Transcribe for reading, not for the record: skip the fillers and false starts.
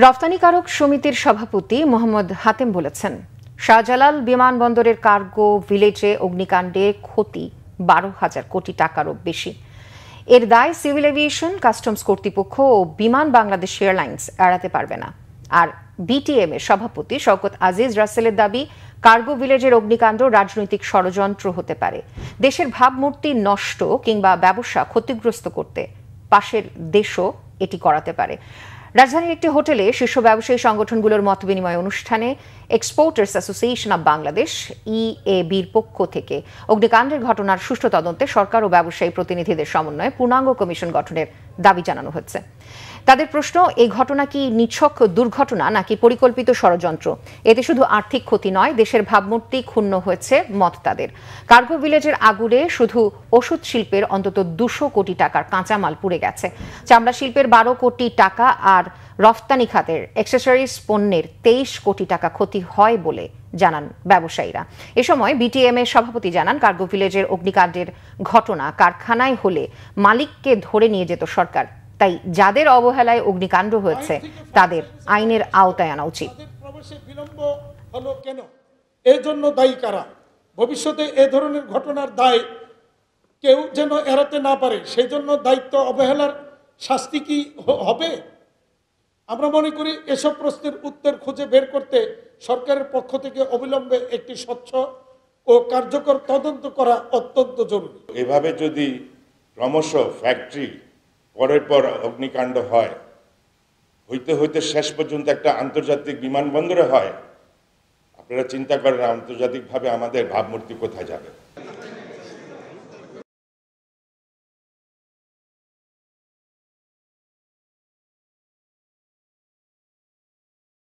রপ্তানিকারক সমিতির সভাপতি মোহাম্মদ হাতেম বলেছেন, শাহজালাল বিমানবন্দরের কার্গো ভিলেজে অগ্নিকাণ্ডে ক্ষতি 12,000 কোটি টাকারও বেশি। এর দায় সিভিল এভিয়েশন, কাস্টমস কর্তৃপক্ষ ও বিমান বাংলাদেশ এয়ারলাইন্স এড়াতে পারবে না। আর বিটিএম এর সভাপতি শওকত আজিজ রাসেলের দাবি, কার্গো ভিলেজের অগ্নিকাণ্ড রাজনৈতিক ষড়যন্ত্র হতে পারে। দেশের ভাবমূর্তি নষ্ট কিংবা ব্যবসা ক্ষতিগ্রস্ত করতে পাশের দেশও এটি করাতে পারে। রাজধানীর একটি হোটেলে শীর্ষ ব্যবসায়ী সংগঠনগুলোর মতবিনিময় অনুষ্ঠানে এক্সপোর্টার্স অ্যাসোসিয়েশন অব বাংলাদেশ ইএবির পক্ষ থেকে অগ্নিকাণ্ডের ঘটনার সুষ্ঠু তদন্তে সরকার ও ব্যবসায়ী প্রতিনিধিদের সমন্বয়ে পূর্ণাঙ্গ কমিশন গঠনের দাবি জানানো হচ্ছে। তাদের প্রশ্ন, এই ঘটনা কি নিছক দুর্ঘটনা নাকি পরিকল্পিত ষড়যন্ত্র? এতে শুধু আর্থিক ক্ষতি নয়, দেশের ভাবমূর্তি ক্ষুণ্ণ হয়েছে মত তাদের। কার্গো ভিলেজের আগুনে শুধু ওষুধ শিল্পের অন্তত 200 কোটি টাকার কাঁচামাল পুড়ে গেছে, চামড়া শিল্পের 12 কোটি টাকা আর রফতানি খাতের অ্যাক্সেসরিজ পণ্যের 23 কোটি টাকা ক্ষতি হয় বলে জানান ব্যবসায়ীরা। এ সময় বিটিএম এর সভাপতি জানান, কার্গো ভিলেজের অগ্নিকাণ্ডের ঘটনা কারখানায় হলে মালিককে ধরে নিয়ে যেত সরকার। তাই যাদের অবহেলায় অগ্নিকাণ্ড হয়েছে তাদের আইনের আওতায় আনা উচিত। বিলম্ব হলো কেন, এর জন্য দায়ী কারা? ভবিষ্যতে এ ধরনের ঘটনার দায় কেউ যেন এড়াতে না পারে, সেই জন্য দায়িত্ব অবহেলার শাস্তি কি হবে? আমরা মনে করি এসব প্রশ্নের উত্তর খুঁজে বের করতে সরকারের পক্ষ থেকে অবিলম্বে একটি স্বচ্ছ ও কার্যকর তদন্ত করা অত্যন্ত জরুরি। এভাবে যদি ক্রমশ ফ্যাক্টরি পরের পর অগ্নিকাণ্ড হয়, হইতে হইতে শেষ পর্যন্ত একটা আন্তর্জাতিক বিমানবন্দরে হয়, আপনারা চিন্তা করেন আন্তর্জাতিকভাবে আমাদের ভাবমূর্তি কোথায় যাবে।